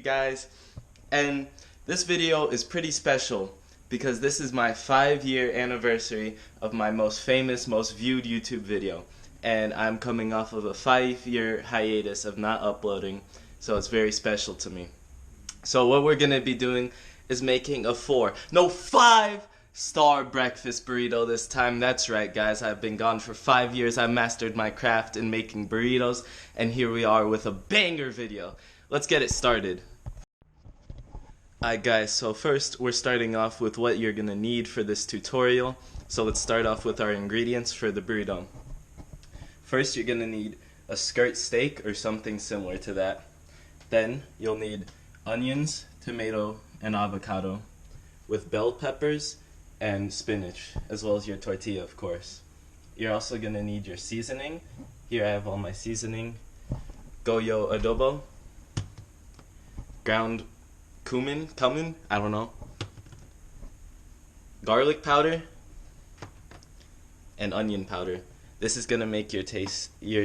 guys, and this video is pretty special because this is my 5-year anniversary of my most famous, most viewed YouTube video, and I'm coming off of a 5-year hiatus of not uploading, so it's very special to me. So what we're gonna be doing is making a 5-star breakfast burrito this time. That's right, guys, I've been gone for 5 years. I mastered my craft in making burritos, and here we are with a banger video. Let's get it started. Alright guys, so first we're starting off with what you're gonna need for this tutorial. So let's start off with our ingredients for the burrito. First you're gonna need a skirt steak or something similar to that. Then you'll need onions, tomato, and avocado with bell peppers and spinach, as well as your tortilla, of course. You're also gonna need your seasoning. Here I have all my seasoning. Goyo adobo, ground cumin, I don't know, garlic powder, and onion powder. This is gonna make your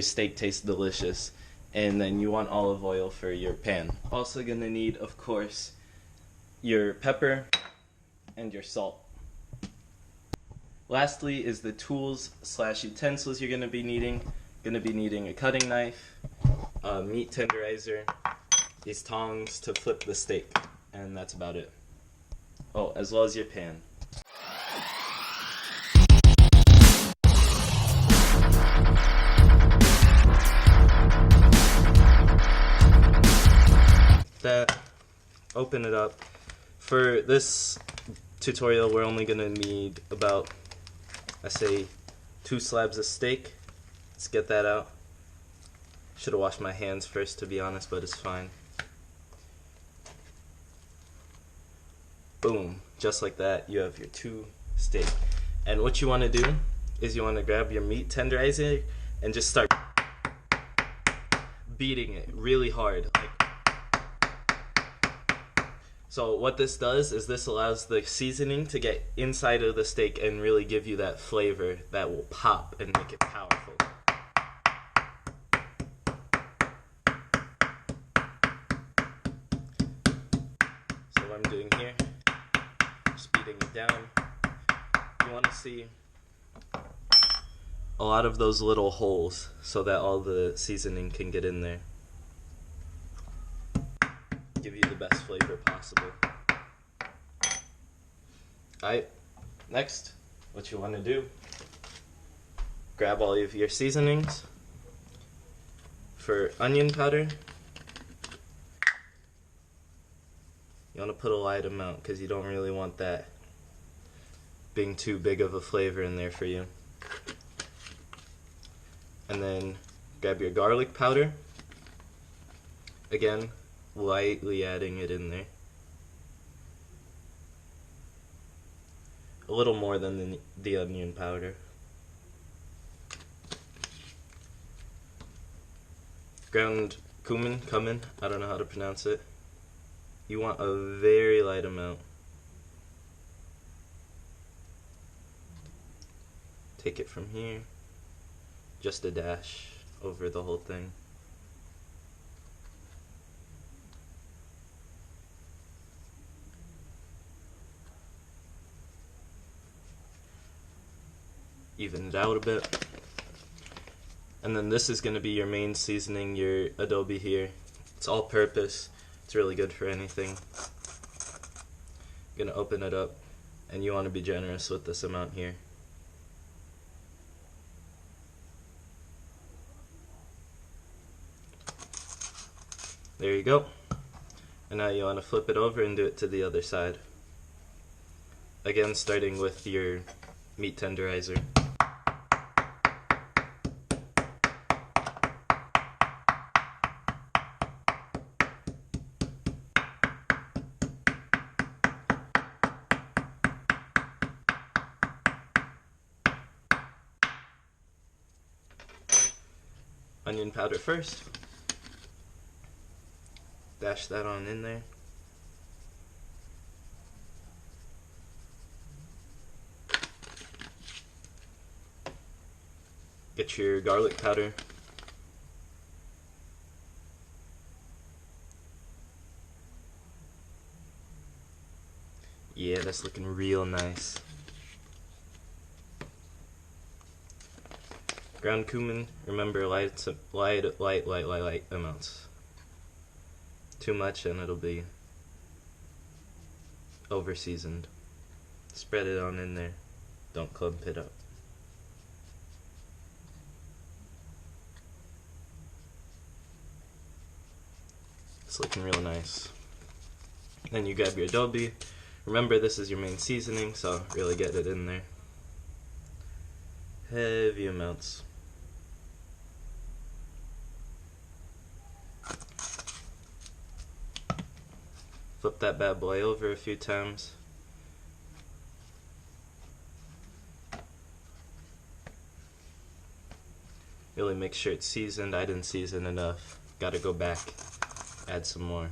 steak taste delicious. And then you want olive oil for your pan. Also gonna need, of course, your pepper and your salt. Lastly is the tools / utensils you're gonna be needing. Gonna be needing a cutting knife, a meat tenderizer, these tongs to flip the steak, and that's about it. Oh, as well as your pan. That, open it up. For this tutorial we're only gonna need about, I say, 2 slabs of steak. Let's get that out. Should have washed my hands first, to be honest, but it's fine. Boom, just like that you have your 2 steak. And what you want to do is you want to grab your meat tenderizer and just start beating it really hard. So what this does is this allows the seasoning to get inside of the steak and really give you that flavor that will pop and make it powerful. So what I'm doing here, just beating it down. You want to see a lot of those little holes so that all the seasoning can get in there. Give you the best flavor possible. Alright, next, what you want to do, grab all of your seasonings. For onion powder, you want to put a light amount because you don't really want that being too big of a flavor in there for you. And then grab your garlic powder. Again, lightly adding it in there. A little more than the onion powder. Ground cumin, I don't know how to pronounce it. You want a very light amount. Take it from here, just a dash over the whole thing. Even it out a bit. And then this is going to be your main seasoning, your adobe here. It's all purpose. It's really good for anything. I'm going to open it up, and you want to be generous with this amount here. There you go. And now you want to flip it over and do it to the other side. Again, starting with your meat tenderizer. Onion powder first. Dash that on in there. Get your garlic powder. that's looking real nice. Ground cumin, remember light amounts. Too much and it'll be over seasoned. Spread it on in there. Don't clump it up. It's looking real nice. Then you grab your adobe. Remember, this is your main seasoning, so really get it in there. Heavy amounts. Flip that bad boy over a few times. Really make sure it's seasoned. I didn't season enough. Gotta go back, add some more.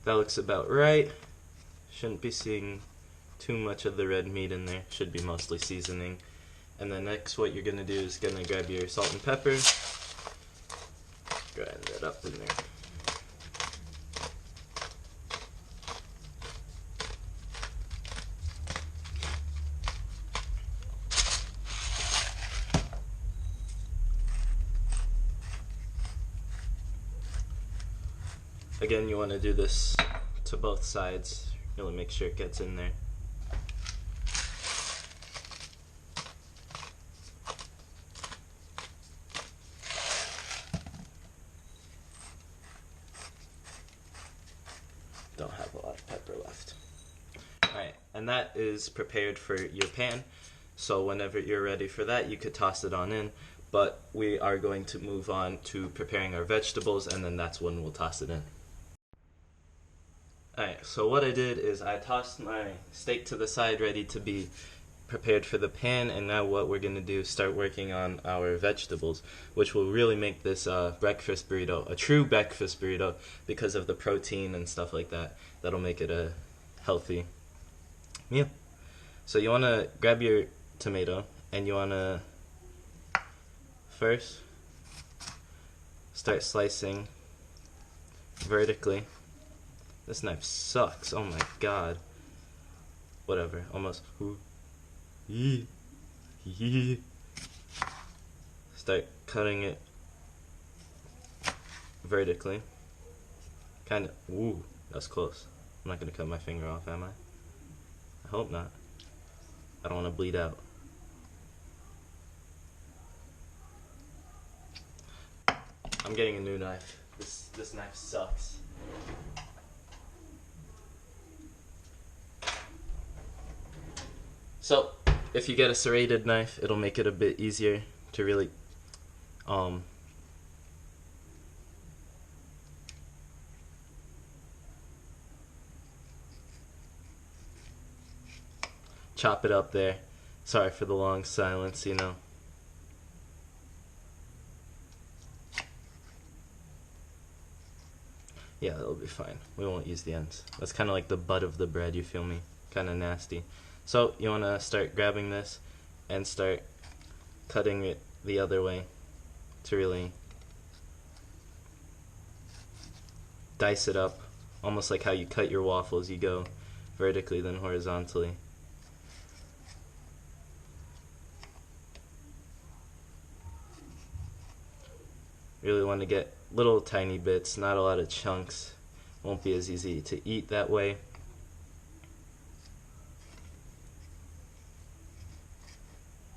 That looks about right. Shouldn't be seeing too much of the red meat in there. Should be mostly seasoning. And then next what you're gonna do is gonna grab your salt and pepper. Grind that up in there. Again, you want to do this to both sides. Really make sure it gets in there. Don't have a lot of pepper left. Alright, and that is prepared for your pan. So whenever you're ready for that, you could toss it on in. But we are going to move on to preparing our vegetables, and then that's when we'll toss it in. Alright, so what I did is I tossed my steak to the side ready to be prepared for the pan, and now what we're going to do is start working on our vegetables, which will really make this breakfast burrito a true breakfast burrito because of the protein and stuff like that. That'll make it a healthy meal. So you want to grab your tomato and you want to first start slicing vertically. This knife sucks. Oh my god. Whatever. Almost. Start cutting it vertically. Kind of. Ooh, that's close. I'm not gonna cut my finger off, am I? I hope not. I don't want to bleed out. I'm getting a new knife. This knife sucks. So, if you get a serrated knife, it'll make it a bit easier to really chop it up there. Sorry for the long silence, you know. Yeah, that'll be fine. We won't use the ends. That's kind of like the butt of the bread, you feel me? Kind of nasty. So you want to start grabbing this and start cutting it the other way to really dice it up, almost like how you cut your waffles. You go vertically then horizontally. Really want to get little tiny bits, not a lot of chunks. Won't be as easy to eat that way.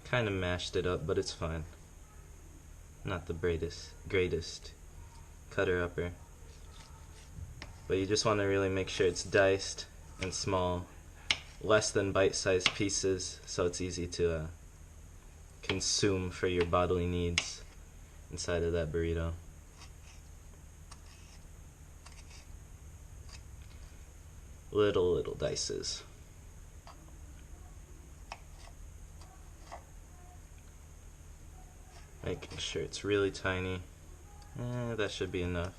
Kind of mashed it up, but it's fine. Not the greatest cutter upper. But you just want to really make sure it's diced and small, less than bite-sized pieces, so it's easy to consume for your bodily needs inside of that burrito. Little dices. Making sure it's really tiny. That should be enough.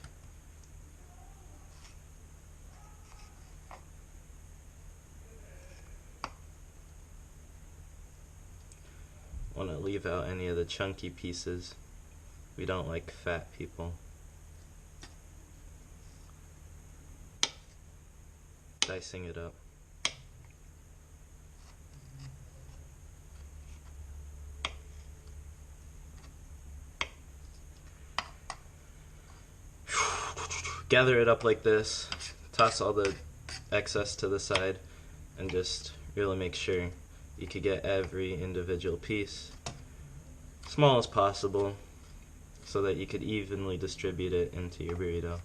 Want to leave out the chunky pieces. We don't like fat people. Dicing it up. Gather it up like this, toss all the excess to the side, and just really make sure you could get every individual piece small as possible so that you could evenly distribute it into your burrito.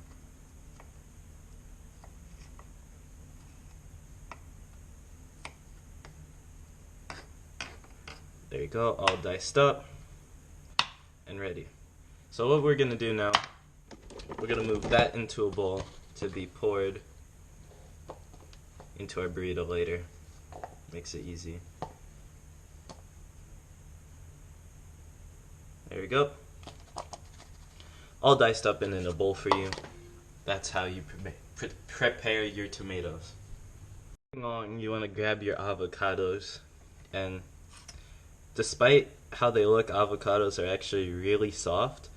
There you go, all diced up and ready. So what we're going to do now, we're going to move that into a bowl to be poured into our burrito later. Makes it easy. There we go. All diced up and in a bowl for you. That's how you prepare your tomatoes. Moving on, you want to grab your avocados, and despite how they look, avocados are actually really soft,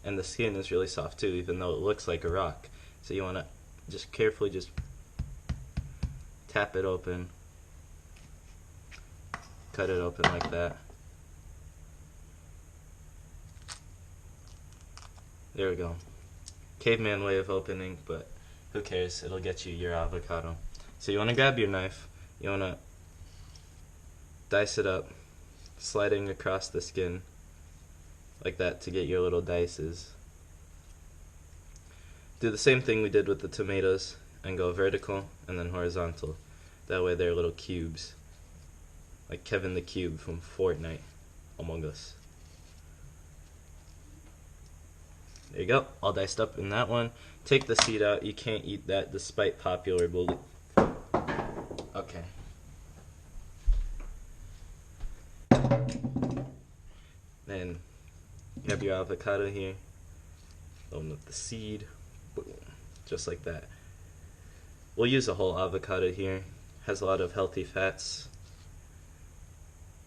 and the skin is really soft too, even though it looks like a rock. So you want to just carefully just tap it open, cut it open like that. There we go. Caveman way of opening, but who cares? It'll get you your avocado. So you want to grab your knife, you want to dice it up, sliding across the skin like that to get your little dices. Do the same thing we did with the tomatoes and go vertical and then horizontal. That way they're little cubes, like Kevin the Cube from Fortnite, Among Us. There you go, all diced up in that one. Take the seed out, you can't eat that despite popular belief. Okay. Then you have your avocado here. Open up the seed. Boom. Just like that. We'll use a whole avocado here. Has a lot of healthy fats.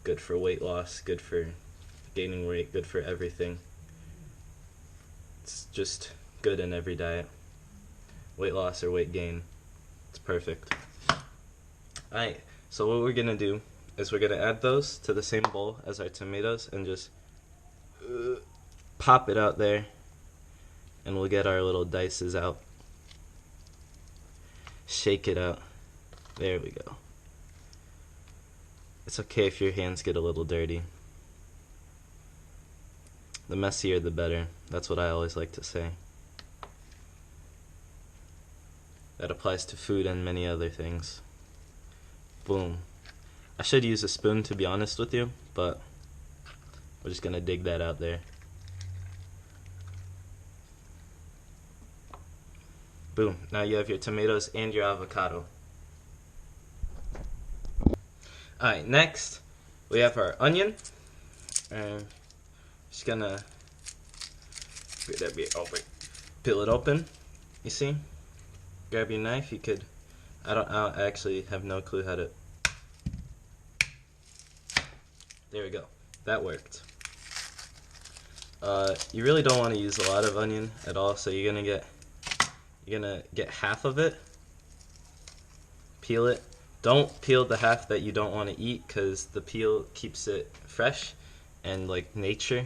Good for weight loss, good for gaining weight, good for everything. It's just good in every diet. Weight loss or weight gain. It's perfect. Alright, so what we're going to do is we're going to add those to the same bowl as our tomatoes and just pop it out there, and we'll get our little dices out. Shake it out. There we go. It's okay if your hands get a little dirty. The messier the better. That's what I always like to say. That applies to food and many other things. Boom. I should use a spoon, to be honest with you, but we're just gonna dig that out there. Boom. Now you have your tomatoes and your avocado. Alright, next we have our onion. And just gonna peel it open. You see? Grab your knife. You could. I actually have no clue how to. There we go. That worked. You really don't want to use a lot of onion at all, so you're gonna get half of it. Peel it. Don't peel the half that you don't want to eat, because the peel keeps it fresh and like nature.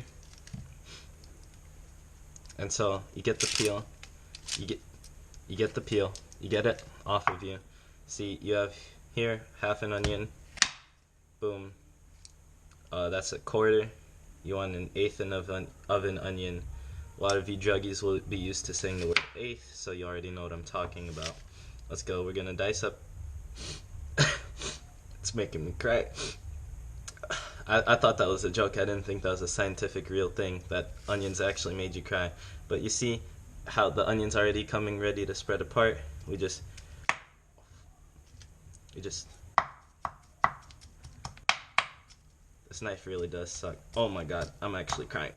And so you get the peel. You get the peel. You get it off of you. See, you have here half an onion. Boom. That's a quarter. You want an eighth of an onion. A lot of you druggies will be used to saying the word eighth, so you already know what I'm talking about. Let's go. We're gonna dice up. It's making me cry. I thought that was a joke. I didn't think that was a scientific real thing, that onions actually made you cry. But you see how the onion's already coming ready to spread apart. We just this knife really does suck. Oh my god, I'm actually crying.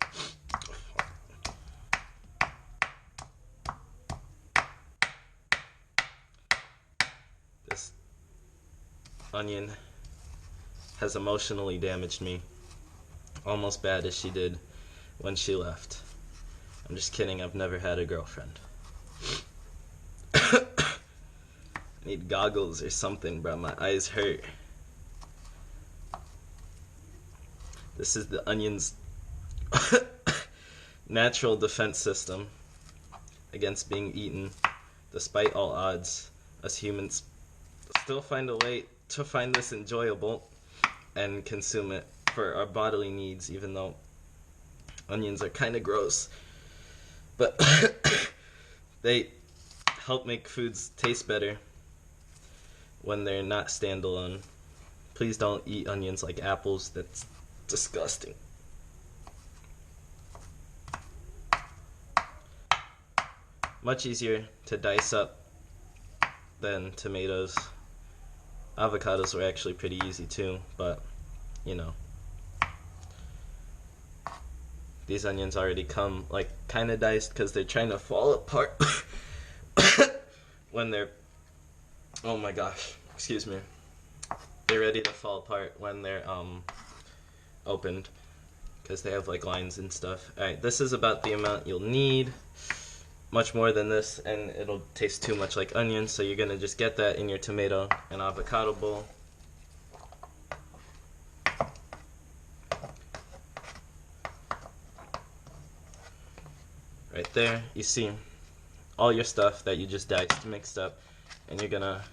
This onion has emotionally damaged me. almost bad as she did when she left. I'm just kidding, I've never had a girlfriend. Need goggles or something, bro. My eyes hurt. This is the onion's natural defense system against being eaten. Despite all odds, us humans still find a way to find this enjoyable and consume it for our bodily needs, even though onions are kind of gross. But they help make foods taste better when they're not standalone. Please don't eat onions like apples. That's disgusting. Much easier to dice up than tomatoes. Avocados were actually pretty easy too, but you know. These onions already come like kind of diced because they're trying to fall apart when they're, oh my gosh, excuse me. They're ready to fall apart when they're opened because they have like lines and stuff. Alright, this is about the amount you'll need. Much more than this and it'll taste too much like onions, so you're gonna just get that in your tomato and avocado bowl. Right there, you see all your stuff that you just diced mixed up, and you're gonna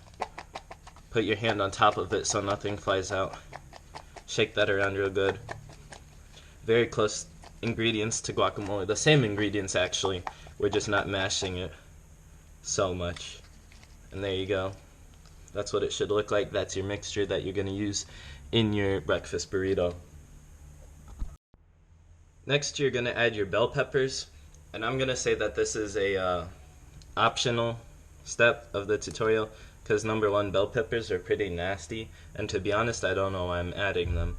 put your hand on top of it so nothing flies out. Shake that around real good. Very close ingredients to guacamole. The same ingredients actually, we're just not mashing it so much. And there you go. That's what it should look like. That's your mixture that you're gonna use in your breakfast burrito. Next you're gonna add your bell peppers. And I'm gonna say that this is a optional step of the tutorial because number one, bell peppers are pretty nasty, and to be honest, I don't know why I'm adding them.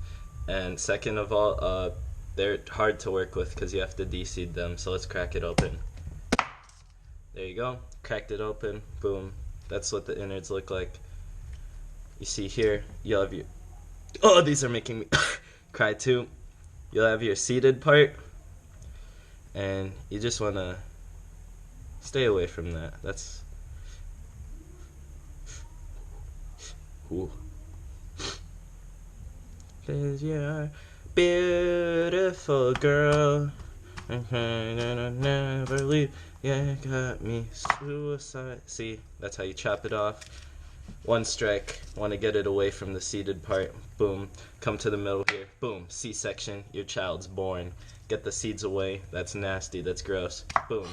And second of all, they're hard to work with because you have to de-seed them. So let's crack it open. There you go, cracked it open. Boom. That's what the innards look like. You see here, you'll have your, oh, these are making me cry too. You'll have your seeded part. And you just want to stay away from that. That's, ooh. 'Cause you're a beautiful girl, I'm gonna never leave. Yeah, got me suicide. See, that's how you chop it off. One strike. Want to get it away from the seeded part. Boom. Come to the middle here. Boom. C-section. Your child's born. Get the seeds away. That's nasty. That's gross. Boom.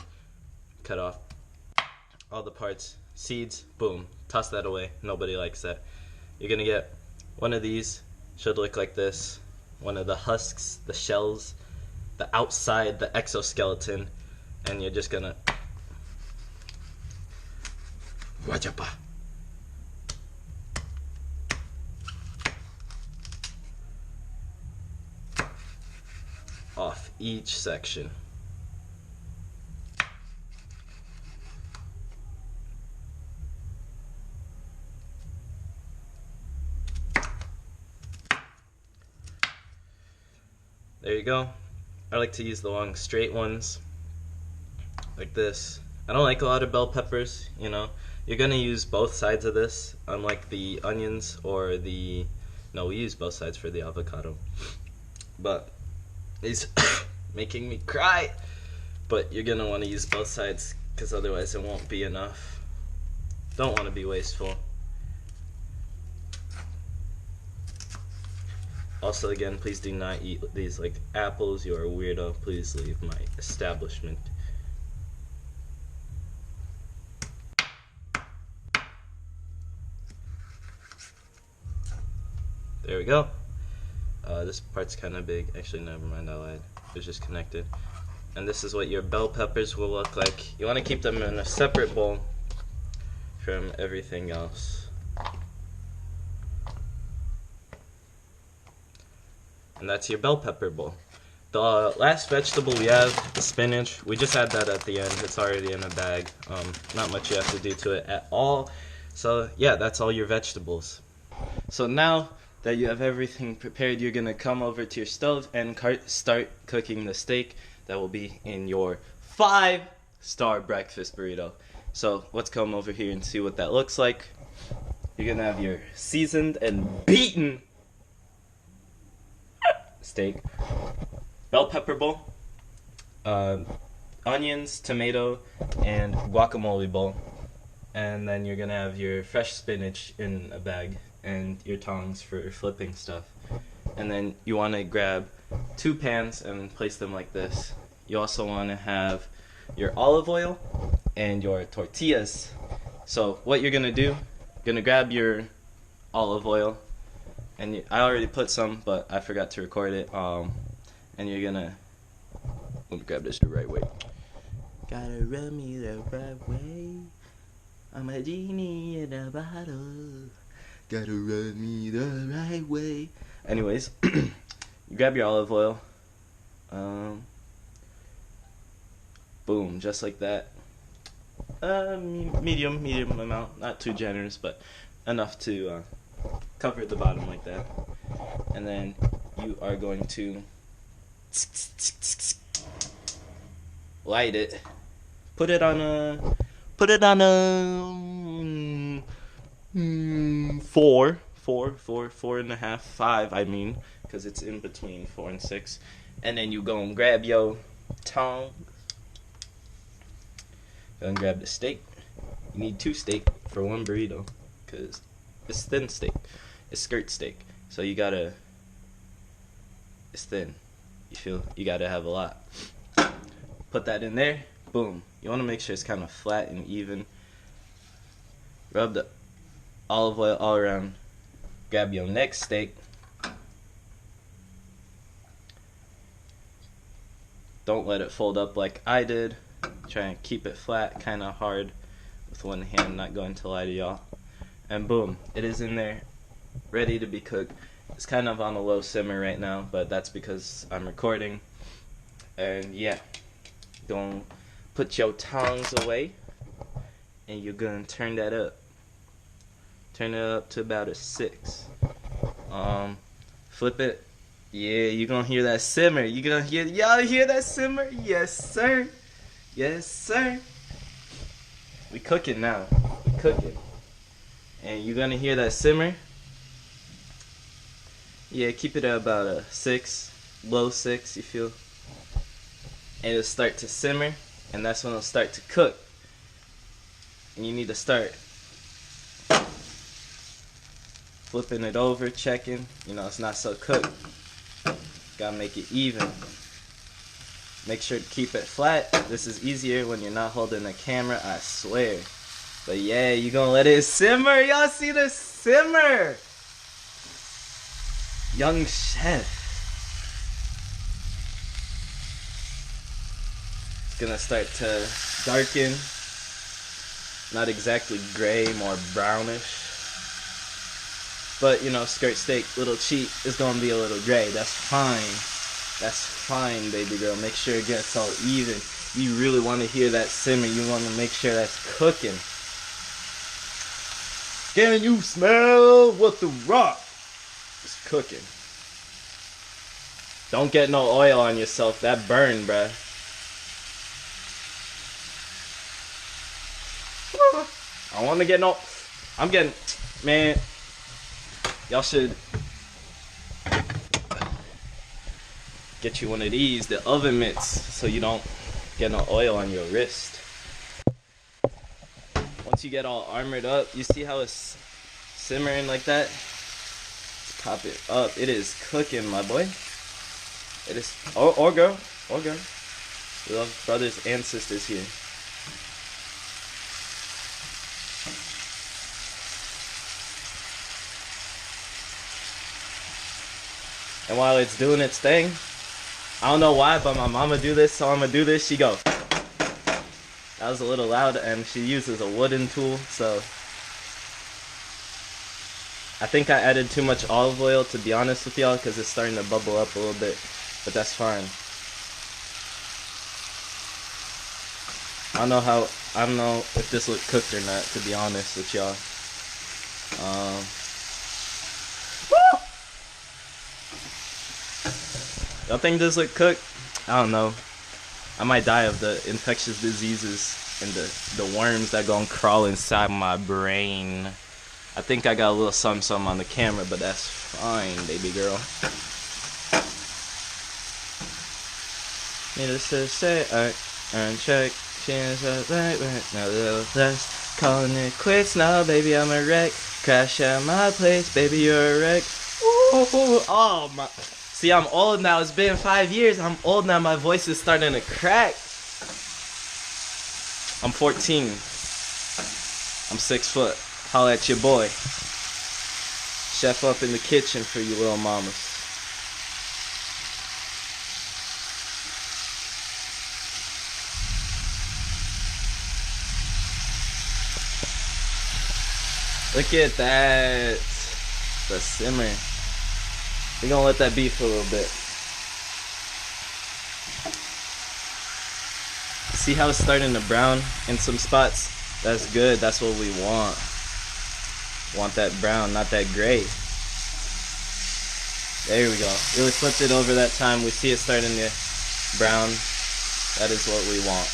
Cut off all the parts. Seeds. Boom. Toss that away. Nobody likes that. You're gonna get one of these. Should look like this. One of the husks, the shells, the outside, the exoskeleton, and you're just gonna wajapa. Off each section. There you go. I like to use the long straight ones like this. I don't like a lot of bell peppers, you know. You're gonna use both sides of this, unlike the onions or the, no, we use both sides for the avocado. But it's making me cry. But you're gonna want to use both sides because otherwise it won't be enough. Don't want to be wasteful. Also, again, please do not eat these like apples. You are a weirdo. Please leave my establishment. There we go. This part's kind of big. Actually, never mind, I lied. It's just connected. And this is what your bell peppers will look like. You want to keep them in a separate bowl from everything else. And that's your bell pepper bowl. The last vegetable we have, the spinach. We just add that at the end. It's already in a bag. Not much you have to do to it at all. So yeah, that's all your vegetables. So now that you have everything prepared, you're gonna come over to your stove and start cooking the steak that will be in your 5-star breakfast burrito. So let's come over here and see what that looks like. You're gonna have your seasoned and beaten steak, bell pepper bowl, onions, tomato, and guacamole bowl. And then you're gonna have your fresh spinach in a bag and your tongs for flipping stuff. And then you want to grab 2 pans and place them like this. You also want to have your olive oil and your tortillas. So what you're gonna do, you're gonna grab your olive oil, and I already put some, but I forgot to record it. And you're gonna, let me grab this the right way. Gotta rub me the right way. I'm a genie in a bottle. Gotta rub me the right way. Anyways, you grab your olive oil. Boom, just like that. Medium amount, not too generous, but enough to cover the bottom like that. And then you are going to light it. Put it on a 4.5, 5. I mean, because it's in between 4 and 6. And then you go and grab your tongs. Go and grab the steak. You need 2 steak for 1 burrito, because it's thin steak. It's skirt steak, so you gotta. It's thin. You gotta have a lot. Put that in there. Boom. You want to make sure it's kind of flat and even. Rub the olive oil all around. Grab your next steak. Don't let it fold up like I did. Try and keep it flat, kind of hard with one hand, not going to lie to y'all. And boom, it is in there, ready to be cooked. It's kind of on a low simmer right now, but that's because I'm recording. And yeah, don't put your tongs away, and you're gonna turn that up. Turn it up to about a 6. Flip it. Yeah, you're gonna hear that simmer. Y'all hear that simmer? Yes, sir. Yes, sir. We cooking now. We cooking. And you're gonna hear that simmer. Yeah, keep it at about a 6, low 6, you feel. And it'll start to simmer, and that's when it'll start to cook. And you need to start flipping it over, checking. You know, it's not so cooked. Gotta make it even. Make sure to keep it flat. This is easier when you're not holding the camera, I swear. But yeah, you're gonna let it simmer. Y'all see the simmer? Young chef. It's gonna start to darken. Not exactly gray, more brownish. But, you know, skirt steak, little cheat, is gonna be a little gray. That's fine. That's fine, baby girl. Make sure it gets all even. You really want to hear that simmer. You want to make sure that's cooking. Can you smell what the rock is cooking? Don't get no oil on yourself. That burn, bruh. I want to get no... I'm getting... Man... Y'all should get you one of these, the oven mitts, so you don't get no oil on your wrist. Once you get all armored up, you see how it's simmering like that? Let's pop it up. It is cooking, my boy. It is, or girl. We love brothers and sisters here. And while it's doing its thing, I don't know why, but my mama do this, so I'm gonna do this. She go. That was a little loud, and she uses a wooden tool, so I think I added too much olive oil, to be honest with y'all, because it's starting to bubble up a little bit, but that's fine. I don't know if this looked cooked or not, to be honest with y'all. Y'all think this look cooked? I don't know. I might die of the infectious diseases and the worms that gonna crawl inside my brain. I think I got a little something on the camera, but that's fine, baby girl. Needless to say, earn check, chance of right, nevertheless, calling it quits now, baby, I'm a wreck. Crash at my place, baby, you're a wreck. Ooh, oh my. See, I'm old now. It's been 5 years. I'm old now. My voice is starting to crack. I'm 14. I'm 6 foot. Holla at your boy. Chef up in the kitchen for you little mamas. Look at that. The simmer. We're gonna let that be for a little bit. See how it's starting to brown in some spots? That's good. That's what we want. Want that brown, not that gray. There we go. Really flipped it over that time. We see it starting to brown. That is what we want.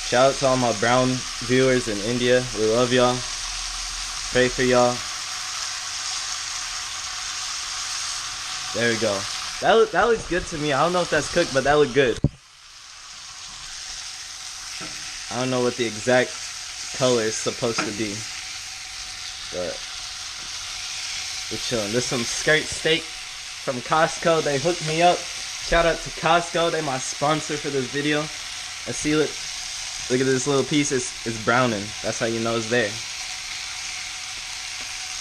Shout out to all my brown viewers in India. We love y'all. Pray for y'all. There we go. That looks good to me. I don't know if that's cooked, but that looked good. I don't know what the exact color is supposed to be, but we're chilling. There's some skirt steak from Costco. They hooked me up. Shout out to Costco. They my sponsor for this video. And see, look at this little piece. It's browning. That's how you know it's there.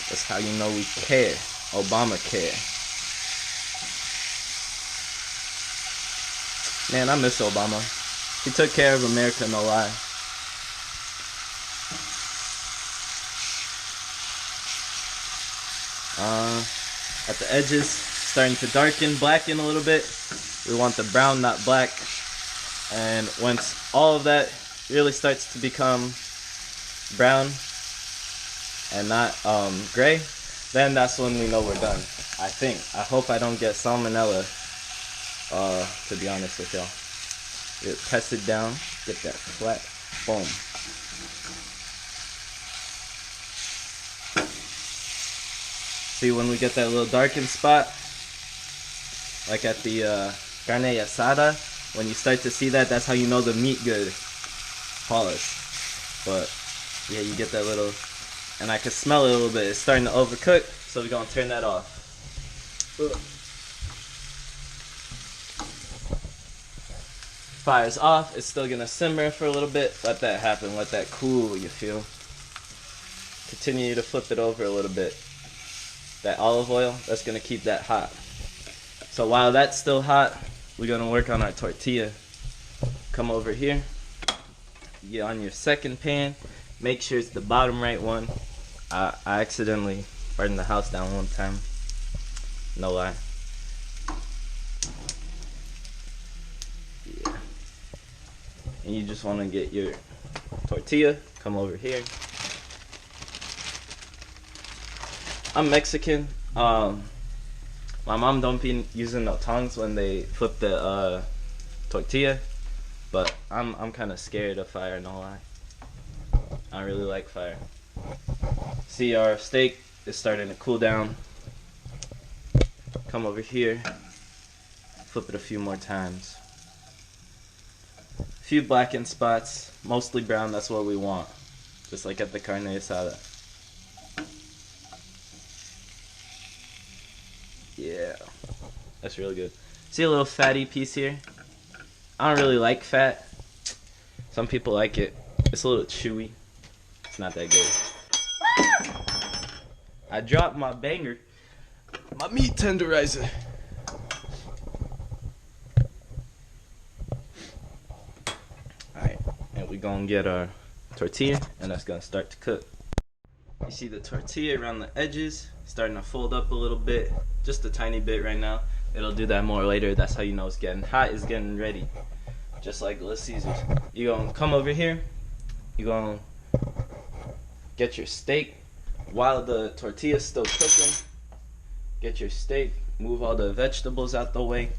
That's how you know we care. Obamacare. Man, I miss Obama. He took care of America, no lie. At the edges, starting to darken, blacken a little bit. We want the brown, not black. And once all of that really starts to become brown and not gray, then that's when we know we're done. I think. I hope I don't get salmonella, to be honest with y'all. Press it down, get that flat, boom. See, when we get that little darkened spot, like at the carne asada, when you start to see that, that's how you know the meat good. Pause. But yeah, you get that little, and I can smell it a little bit. It's starting to overcook, so we're gonna turn that off. Fire's off. It's still gonna simmer for a little bit. Let that happen. Let that cool. You feel? Continue to flip it over a little bit. That olive oil, that's gonna keep that hot. So while that's still hot, we're gonna work on our tortilla. Come over here. Get on your second pan. Make sure it's the bottom right one. I accidentally burned the house down one time. No lie. Yeah. And you just want to get your tortilla. Come over here. I'm Mexican. My mom don't be using no tongs when they flip the tortilla, but I'm kind of scared of fire. No lie. I really like fire. See, our steak is starting to cool down. Come over here. Flip it a few more times. A few blackened spots, mostly brown. That's what we want, just like at the carne asada. Yeah, that's really good. See a little fatty piece here? I don't really like fat. Some people like it. It's a little chewy. It's not that good. I dropped my banger. My meat tenderizer. Alright, and we're gonna get our tortilla, and that's gonna start to cook. You see the tortilla around the edges starting to fold up a little bit, just a tiny bit right now. It'll do that more later. That's how you know it's getting hot. It's getting ready, just like Little Caesars. You're gonna come over here. You're gonna get your steak while the tortilla's still cooking, get your steak, move all the vegetables out the way,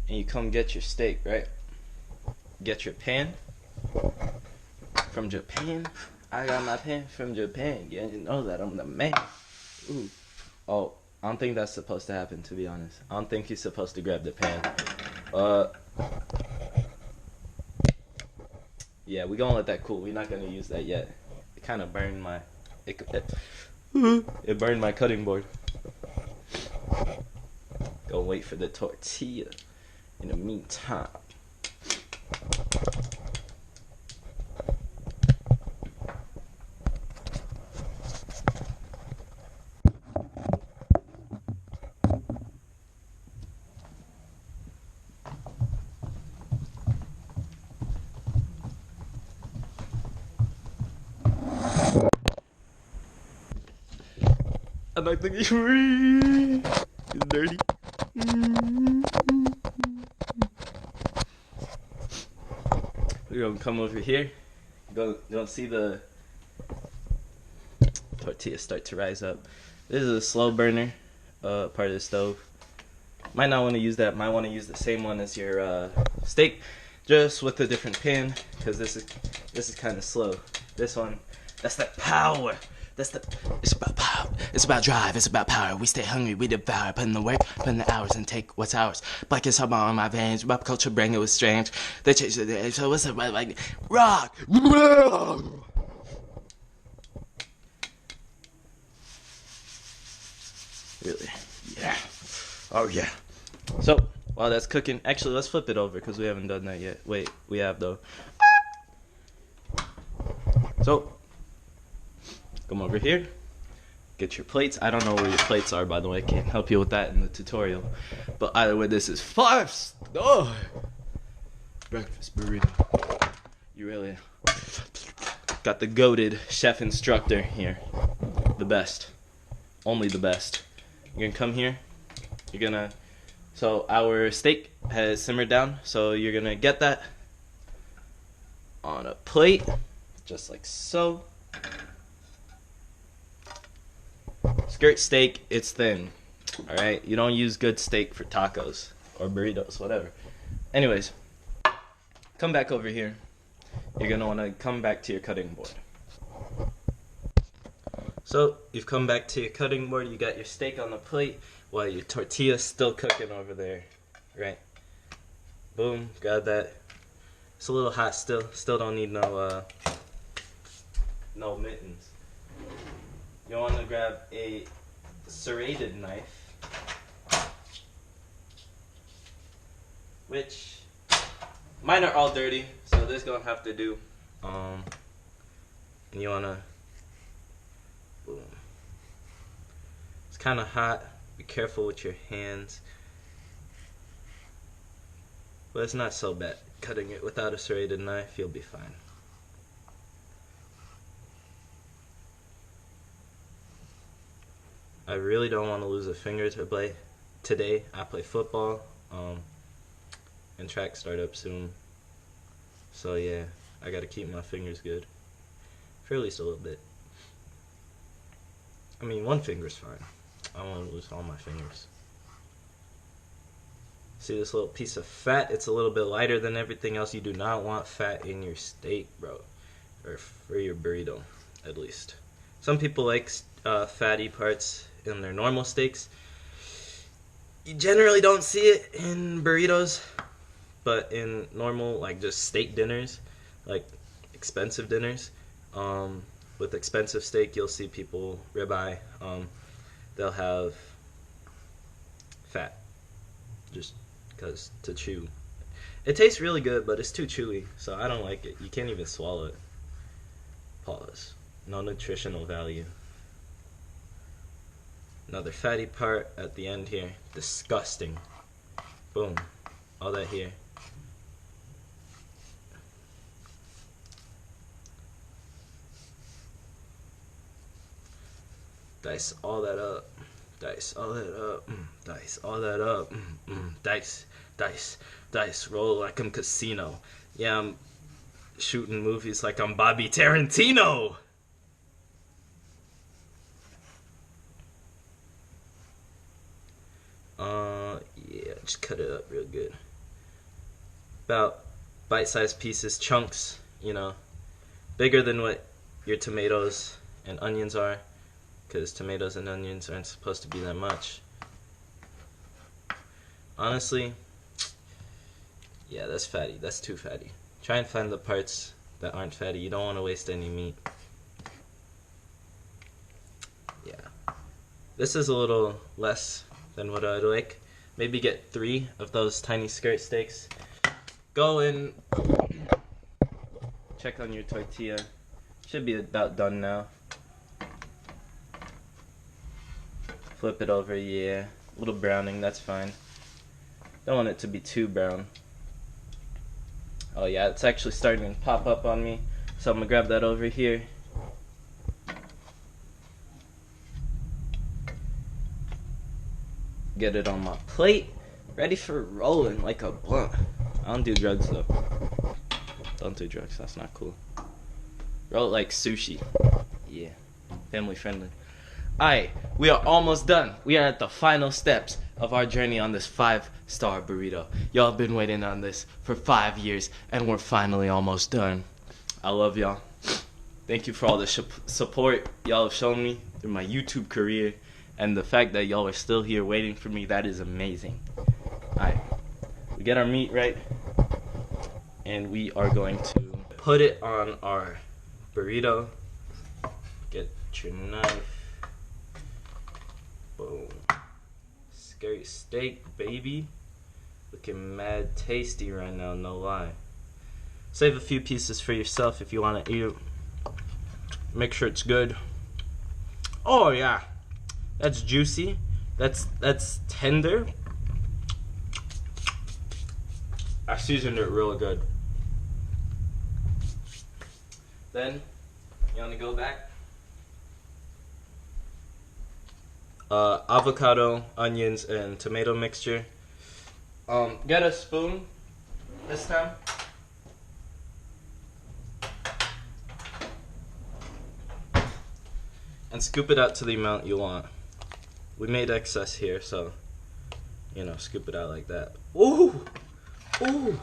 and you come get your steak, right? Get your pan from Japan. I got my pan from Japan. Yeah, you know that I'm the man. Ooh. Oh, I don't think that's supposed to happen, to be honest. I don't think you're supposed to grab the pan. Yeah, we're gonna let that cool. We're not gonna use that yet. It kind of burned my... It burned my cutting board. Go wait for the tortilla in the meantime. I like the it's dirty. We're gonna come over here. Gonna see the tortilla start to rise up. This is a slow burner part of the stove. Might not want to use that. Might want to use the same one as your steak, just with a different pan, because this is kind of slow. This one, that's that power. It's about power. It's about drive. It's about power. We stay hungry. We devour. Put in the work. Put in the hours and take what's ours. Black is hub on my veins. Rap culture bring it was strange. They changed the day. So what's up? Like rock. Really? Yeah. Oh yeah. So while that's cooking, actually let's flip it over because we haven't done that yet. Wait, we have though. So. Come over here, get your plates. I don't know where your plates are, by the way. I can't help you with that in the tutorial. But either way, this is 5-star breakfast burrito. You really got the goated chef instructor here. The best. Only the best. You're gonna come here. So our steak has simmered down. So you're gonna get that on a plate, just like so. Skirt steak, it's thin. Alright? You don't use good steak for tacos or burritos, whatever. Anyways, come back over here. You're going to want to come back to your cutting board. So, you've come back to your cutting board. You got your steak on the plate while your tortilla's still cooking over there. Right? Boom. Got that. It's a little hot still. Still don't need no mittens. You want to grab a serrated knife, which mine are all dirty, so this gonna have to do. And you wanna, boom. It's kind of hot. Be careful with your hands, but it's not so bad. Cutting it without a serrated knife, you'll be fine. I really don't want to lose a finger to play today. I play football, and track start up soon. So yeah, I gotta keep my fingers good. For at least a little bit. I mean, one finger's fine. I don't want to lose all my fingers. See this little piece of fat? It's a little bit lighter than everything else. You do not want fat in your steak, bro. Or for your burrito, at least. Some people like fatty parts in their normal steaks. You generally don't see it in burritos, but in normal, like just steak dinners, like expensive dinners, with expensive steak, you'll see people, ribeye, they'll have fat, just because to chew. It tastes really good, but it's too chewy, so I don't like it. You can't even swallow it. Pause. No nutritional value. Another fatty part at the end here. Disgusting. Boom. All that here. Dice all that up. Dice all that up. Dice all that up. Dice. Dice. Dice. Roll like I'm casino. Yeah, I'm shooting movies like I'm Bobby Tarantino. Yeah, just cut it up real good. About bite-sized pieces, chunks, you know, bigger than what your tomatoes and onions are, because tomatoes and onions aren't supposed to be that much. Honestly, yeah, that's fatty. That's too fatty. Try and find the parts that aren't fatty. You don't want to waste any meat. Yeah. This is a little less than what I'd like. Maybe get 3 of those tiny skirt steaks. Go and check on your tortilla. Should be about done now. Flip it over, yeah. A little browning, that's fine. Don't want it to be too brown. Oh yeah, it's actually starting to pop up on me. So I'm gonna grab that over here. Get it on my plate. Ready for rolling like a blunt. I don't do drugs though. Don't do drugs, that's not cool. Roll it like sushi. Yeah, family friendly. Alright, we are almost done. We are at the final steps of our journey on this 5-star burrito. Y'all have been waiting on this for 5 years, and we're finally almost done. I love y'all. Thank you for all the support y'all have shown me through my YouTube career, and the fact that y'all are still here waiting for me, that is amazing. Alright, we get our meat right, and we are going to put it on our burrito. Get your knife. Boom. Skirt steak, baby. Looking mad tasty right now, no lie. Save a few pieces for yourself if you want to eat it. Make sure it's good. Oh yeah, that's juicy. That's tender. I seasoned it real good. Then you want to go back. Avocado, onions, and tomato mixture. Get a spoon this time. And scoop it out to the amount you want. We made excess here, so, you know, scoop it out like that. Ooh! Ooh!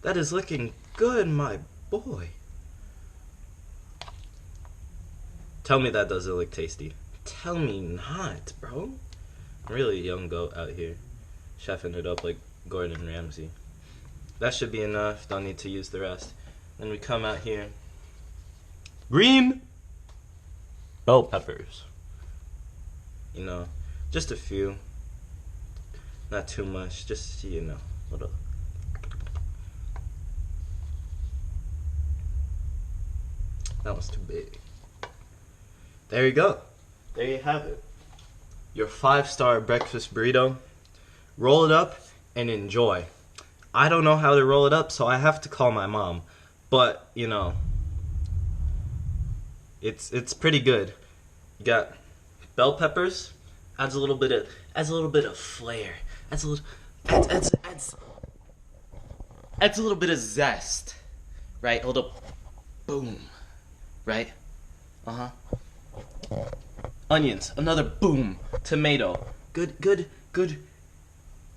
That is looking good, my boy. Tell me that doesn't look tasty. Tell me not, bro. I'm really a young goat out here, chefing it up like Gordon Ramsay. That should be enough. Don't need to use the rest. Then we come out here. Green bell peppers. You know, just a few. Not too much. Just, you know, little. That was too big. There you go. There you have it. Your 5-star breakfast burrito. Roll it up and enjoy. I don't know how to roll it up, so I have to call my mom. But, you know, it's pretty good. You got bell peppers, adds a little bit of flair. Adds a little bit of zest. Right? Hold up. Boom. Right? Uh-huh. Onions, another boom. Tomato, good,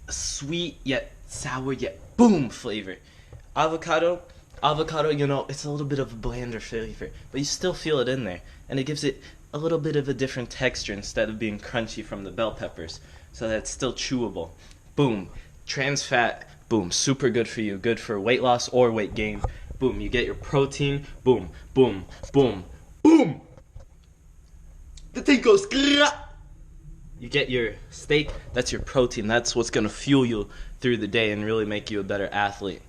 sweet yet sour yet boom flavor. Avocado, you know, it's a little bit of a blander flavor, but you still feel it in there, and it gives it a little bit of a different texture instead of being crunchy from the bell peppers, so that it's still chewable. Boom, trans fat, boom, super good for you, good for weight loss or weight gain. Boom, you get your protein, boom, boom, boom, boom. The thing goes. You get your steak, that's your protein. That's what's going to fuel you through the day and really make you a better athlete.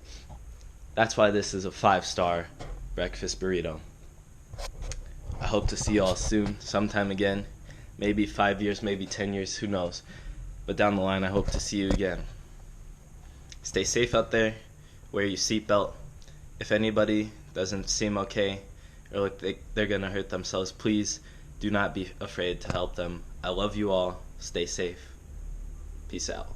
That's why this is a 5-star breakfast burrito. I hope to see y'all soon, sometime again. Maybe 5 years, maybe 10 years, who knows. But down the line, I hope to see you again. Stay safe out there. Wear your seatbelt. If anybody doesn't seem okay or look like they're going to hurt themselves, please do not be afraid to help them. I love you all. Stay safe. Peace out.